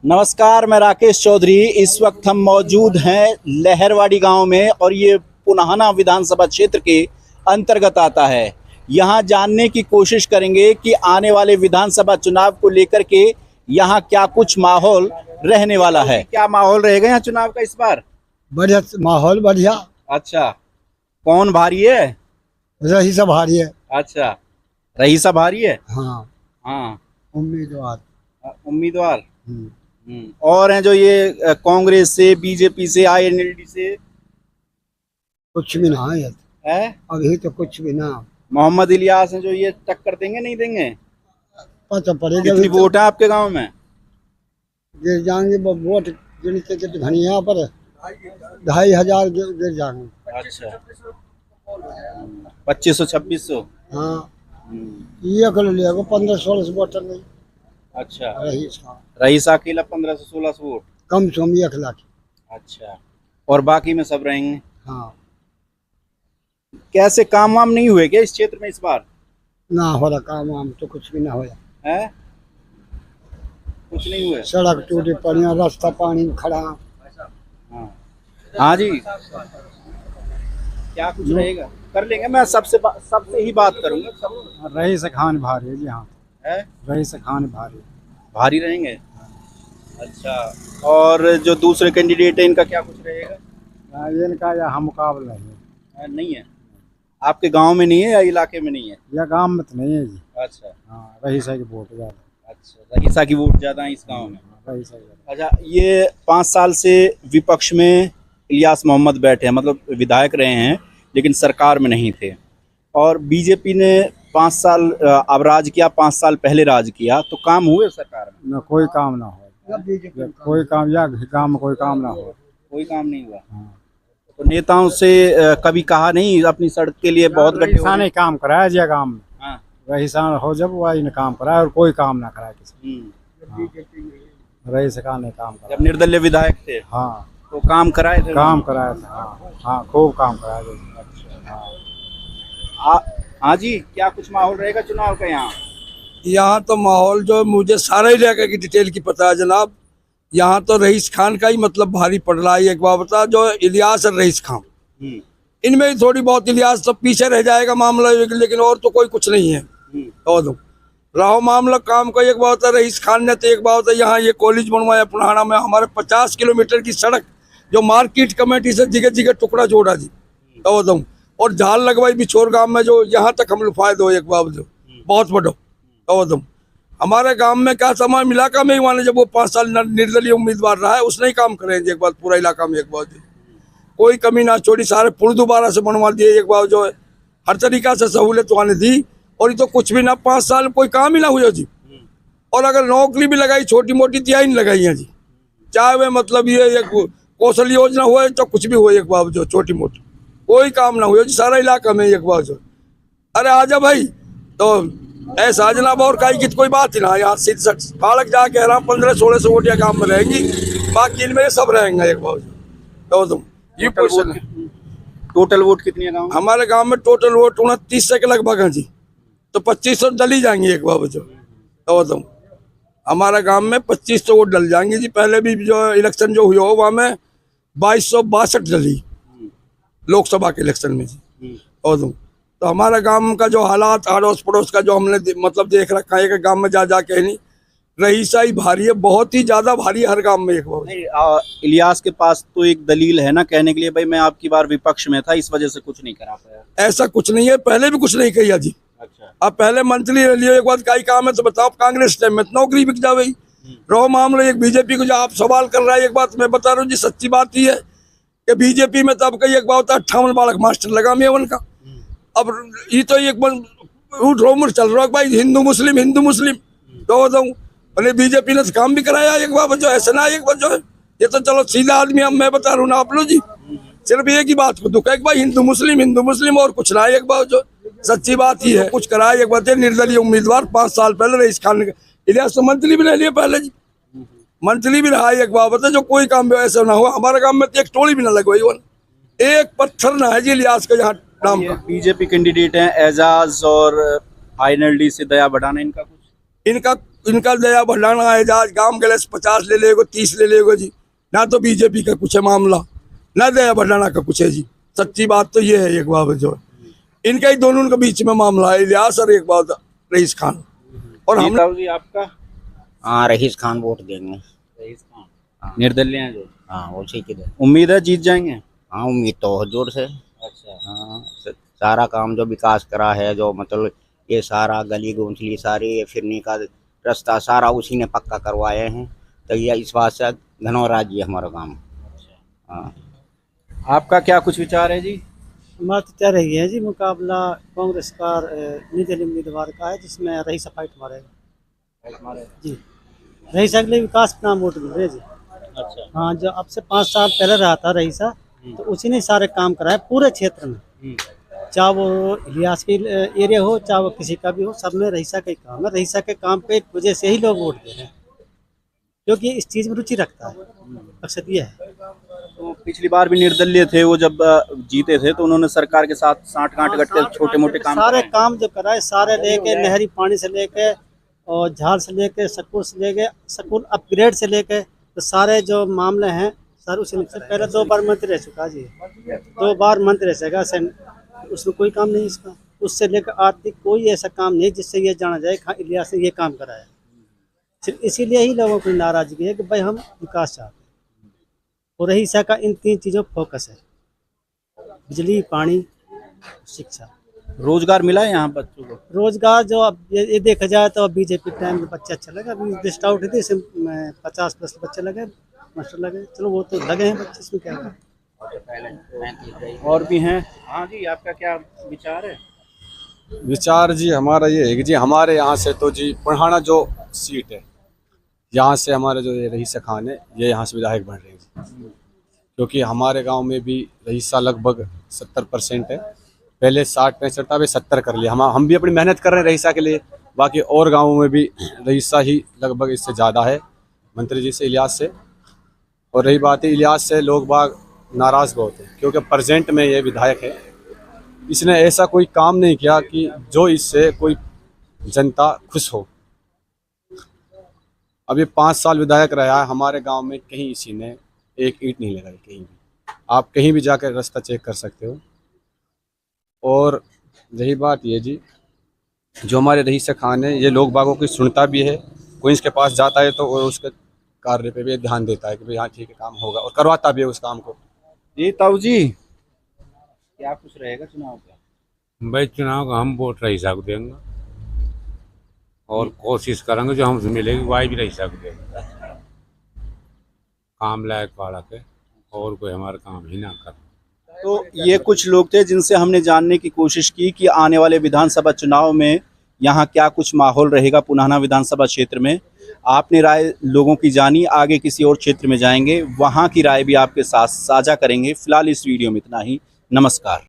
नमस्कार, मैं राकेश चौधरी। इस वक्त हम मौजूद हैं लहरवाड़ी गांव में और ये पुनाहना विधानसभा क्षेत्र के अंतर्गत आता है। यहां जानने की कोशिश करेंगे कि आने वाले विधानसभा चुनाव को लेकर के यहां क्या कुछ माहौल रहने वाला है। क्या माहौल रहेगा यहाँ चुनाव का इस बार? बढ़िया माहौल, बढ़िया। अच्छा, कौन भारी है? रईसा भारी है। अच्छा, रईसा भारी है। हाँ हाँ, उम्मीदवार। उम्मीदवार। और हैं जो ये कांग्रेस से, बीजेपी से, आईएनएलडी से? कुछ भी ना है अभी तो कुछ भी ना। मोहम्मद इलियास हैं जो ये टक्कर देंगे नहीं देंगे? पता पड़ेगा। कितनी वोट है आपके गांव में? गिर जाएंगे वोट गिनते के धनिया पर 2500 गिर जाएंगे। अच्छा, 2500-2600। हाँ, ये कर लिया 1500-1600 वोट नहीं। अच्छा, रईसा रईस अकेला 1500-1600 वोट। कम से कम 1 लाख। अच्छा, और बाकी में सब रहेंगे। हाँ, कैसे काम वाम नहीं हुए क्या इस क्षेत्र में इस बार? ना हो रहा काम वाम तो कुछ भी ना हो। है कुछ नहीं हुए। सड़क टूटी पड़ी, रास्ता पानी में खड़ा। हाँ हाँ जी, क्या कुछ रहेगा? कर लेंगे, मैं सबसे ही बात करूंगा। सब रईस खान भारी है जी। हाँ, है, रईस खान भारी भारी रहेंगे। अच्छा, और जो दूसरे कैंडिडेट है इनका क्या कुछ रहेगा? इनका यहाँ मुकाबला है। नहीं है आपके गांव में? नहीं है या इलाके में नहीं है? या गांव में तो नहीं है जी। अच्छा। हाँ, रईसा की वोट ज्यादा। अच्छा, रईसा की वोट ज्यादा है इस गांव में। रईसा। अच्छा, ये 5 साल से विपक्ष में इलियास मोहम्मद बैठे हैं, मतलब विधायक रहे हैं लेकिन सरकार में नहीं थे। और बीजेपी ने 5 साल अब राज किया, 5 साल पहले राज किया, तो काम हुए सरकार में? न कोई काम ना हो। कोई काम, या गाँव में कोई काम ना हो। कोई काम नहीं हुआ। हाँ। तो नेताओं से कभी कहा नहीं अपनी सड़क के लिए बहुत गड्ढे हो ने काम कराया जी गाँव में। हाँ। रईसा हो जब वही ने काम कराया और कोई काम ना कराया किसी। रईस का ने काम कराया जब निर्दलीय विधायक थे। हाँ, तो काम कराए थे? काम कराया था। हाँ हाँ, खूब काम कराया। अच्छा। हाँ जी, क्या कुछ माहौल रहेगा चुनाव का यहाँ? यहाँ तो माहौल जो मुझे सारा इलाके की डिटेल की पता है जनाब। यहाँ तो रईस खान का ही मतलब भारी पड़ रहा है। एक बार बता, जो इलियास और रईस खान, इनमें ही थोड़ी बहुत इलियास तो पीछे रह जाएगा मामला, लेकिन और तो कोई कुछ नहीं है। तो रहो मामला काम का। एक बार होता है रईस खान ने तो एक बार होता है यहाँ ये कॉलेज बनवाया पुनाहना में, हमारे 50 किलोमीटर की सड़क जो मार्केट कमेटी से जगह जगह टुकड़ा जोड़ा जी। तो और झाल लगवाई बिछोर गांव में, जो यहाँ तक हम लोग फायदे हो एक बार जो बहुत बड़ो। तो हमारे गांव में क्या समाज इलाका में ही माने, जब वो 5 साल निर्दलीय उम्मीदवार रहा है उसने ही काम करे एक बार पूरा इलाका में। एक बार कोई कमी ना छोड़ी, सारे पुल दोबारा से बनवा दिए। एक बार जो है हर तरीका से सहूलियत वाने दी, और ये तो कुछ भी ना 5 साल कोई काम ही ना हुआ जी। और अगर नौकरी भी लगाई छोटी मोटी तो नहीं लगाई है जी, चाहे वे मतलब ये एक कौशल योजना हुआ तो कुछ भी हो। एक बार जो छोटी मोटी कोई काम ना हुआ जी सारा इलाका में। एक बार जो अरे आजा भाई, तो ऐसा जनाब और काई की कोई बात ही ना। यहाँ बालक जा कह रहा हूँ 1500-1600 वोटियाँ काम में रहेंगी, बाकी इनमें सब रहेंगे। एक बार तो ये क्वेश्चन है। टोटल वोट कितनी है गाँव? हमारे गांव में टोटल वोट 2900 के लगभग है जी, तो 2500 डली जाएंगे एक बार जो। तो हमारे गांव में 2500 वोट डल जाएंगे जी। पहले भी जो इलेक्शन जो हुआ वहाँ में 2262 डली लोकसभा के इलेक्शन में जी। तो हमारे गांव का जो हालात अड़ोस पड़ोस का जो हमने मतलब देख रखा है, गांव में जा के नहीं, रईसा ही भारी है, बहुत ही ज्यादा भारी है हर गांव में। एक बार इलियास के पास तो एक दलील है ना कहने के लिए, भाई मैं आपकी बार विपक्ष में था इस वजह से कुछ नहीं करा पाया। ऐसा कुछ नहीं है, पहले भी कुछ नहीं किया जी। अच्छा, आप पहले मंत्री लिए एक बार का ही काम है तो बताओ, कांग्रेस टाइम में नौकरी बिक जाए। रहो मामला एक बीजेपी को जो आप सवाल कर रहा है, एक बात मैं बता रहा हूँ जी, सच्ची बात ही है कि बीजेपी में तब कई एक बात 58 बालक मास्टर लगा मेवन का। अब ये तो एक रोमर चल रहा है भाई, हिंदू मुस्लिम। तो बीजेपी ने काम भी कराया एक बार जो, ऐसा ना एक बार जो है ये तो चलो सीधा आदमी। अब मैं बता रहा हूँ ना आप लोग जी, सिर्फ एक ही बात को दुख है भाई, हिंदू मुस्लिम और कुछ ना। एक बार जो सच्ची बात ही है, कुछ कराया एक बार निर्दलीय उम्मीदवार 5 साल पहले रईस खान इलियास तो मंत्री भी ले लिए पहले जी, मंत्री भी रहा। एक बार बता जो कोई काम भी ऐसा ना हुआ। हमारे गांव में तो एक टोली भी ना लगवाई, एक पत्थर ना है जी इलियास का यहाँ नाम का। बीजेपी कैंडिडेट हैं एजाज और आईएनएलडी से दया बढ़ाना, इनका इनका दया भंडाना एजाज गांव गले 50 ले लेगो 30 ले लेगो जी। ना तो बीजेपी का कुछ है मामला, ना दया भंडाना का कुछ है जी। सच्ची बात तो ये है। एक बात जो इनका ही दोनों के बीच में मामला है, इलियास और एक बात रईस खान। और हम जी आपका? हाँ, रईस खान वोट देंगे। रईस खान निर्दलीय हैं जो? हाँ, उसी की दे। उम्मीद है जीत जाएंगे? हाँ, उम्मीद तो बहुत जोर से। अच्छा। हाँ, सारा काम जो विकास करा है, जो मतलब ये सारा गली गूंचली सारी ये फिरने का रास्ता सारा उसी ने पक्का करवाए हैं। तो ये इस बात से धन्यवाद जी हमारा काम। हाँ, आपका क्या कुछ विचार है जी? हमारा तो तय रही है जी, मुकाबला कांग्रेस का निर्दलीय उम्मीदवार का है, जिसमें रईस फाइट मारेगा जी। रईसा के लिए विकास नाम वोट मिल रहे जी। अच्छा। हाँ, जो अब से 5 साल पहले रहा था रईसा, तो उसी ने सारे काम कराए पूरे क्षेत्र में। चाहे वो इलियास की एरिया हो, चाहे वो किसी का भी हो, सब में रईसा का ही काम है। रईसा के काम पे वजह से ही लोग वोट दे रहे हैं, क्योंकि इस चीज़ में रुचि रखता है। मकसद ये है। तो पिछली बार भी निर्दलीय थे वो, जब जीते थे तो उन्होंने सरकार के साथ साठ गांठ गट के छोटे मोटे काम सारे कराए। काम जो कराए सारे लेके, नहरी पानी से लेके और झाड़ से लेके, स्कूल से लेके, स्कूल अपग्रेड से लेके, तो सारे जो मामले हैं सर उसी ने पहले 2 बार मंत्री रह चुका जी, 2 बार मंत्री रह सकेगा उसमें कोई काम नहीं इसका। उससे लेकर आर्थिक कोई ऐसा काम नहीं जिससे ये जाना जाए हाँ इलियास ने ये काम कराया। सिर्फ इसीलिए ही लोगों की नाराजगी है कि भाई हम विकास चाहते हैं। और रईसा का इन 3 चीज़ों पर फोकस है, बिजली, पानी, शिक्षा। रोजगार मिला है यहाँ बच्चों को? रोजगार जो अब ये देखा जाए तो बीजेपी टाइम में बच्चे अच्छा लगा। अभी लिस्ट आउट थी, इसमें 50+ बच्चे लगे, मास्टर लगे। चलो वो तो लगे हैं बच्चे, इसमें क्या है। और भी हैं? हाँ जी, आपका क्या विचार है? विचार जी हमारा ये है कि जी हमारे यहाँ से तो जी पुराना जो सीट है, यहाँ से हमारे जो ये रईसा खान है, ये यहाँ से विधायक बन रहे हैं जी। क्योंकि हमारे गांव में भी रईसा लगभग 70% है। पहले 60-65 था, अभी 70 कर लिया। हम भी अपनी मेहनत कर रहे हैं रईसा के लिए। बाकी और गाँवों में भी रईसा ही लगभग इससे ज़्यादा है मंत्री जी से, इलियास से। और रही बात है इलियास से, लोग बाग नाराज़ बहुत है क्योंकि प्रेजेंट में ये विधायक है। इसने ऐसा कोई काम नहीं किया कि जो इससे कोई जनता खुश हो। अभी 5 साल विधायक रहा है, हमारे गांव में कहीं इसी ने एक ईंट नहीं लगाई कहीं भी। आप कहीं भी जाकर रास्ता चेक कर सकते हो। और रही बात ये जी, जो हमारे रईसा खान है, ये लोग बागों की सुनता भी है। कोई इसके पास जाता है तो वो उसके कार्य पे भी ध्यान देता है कि भाई हाँ ठीक है काम होगा, और करवाता भी है उस काम को। जी ताऊ जी, क्या कुछ रहेगा चुनाव का? भाई चुनाव का हम वोट रईसा को देंगे और कोशिश करेंगे जो हमसे मिलेगी वही भी रईसा को देंगे। काम लायक वाला के, और कोई हमारा काम ही ना कर। तो ये कुछ लोग थे जिनसे हमने जानने की कोशिश की कि आने वाले विधानसभा चुनाव में यहाँ क्या कुछ माहौल रहेगा पुनाहना विधानसभा क्षेत्र में। आपने राय लोगों की जानी, आगे किसी और क्षेत्र में जाएंगे, वहाँ की राय भी आपके साथ साझा करेंगे। फिलहाल इस वीडियो में इतना ही। नमस्कार।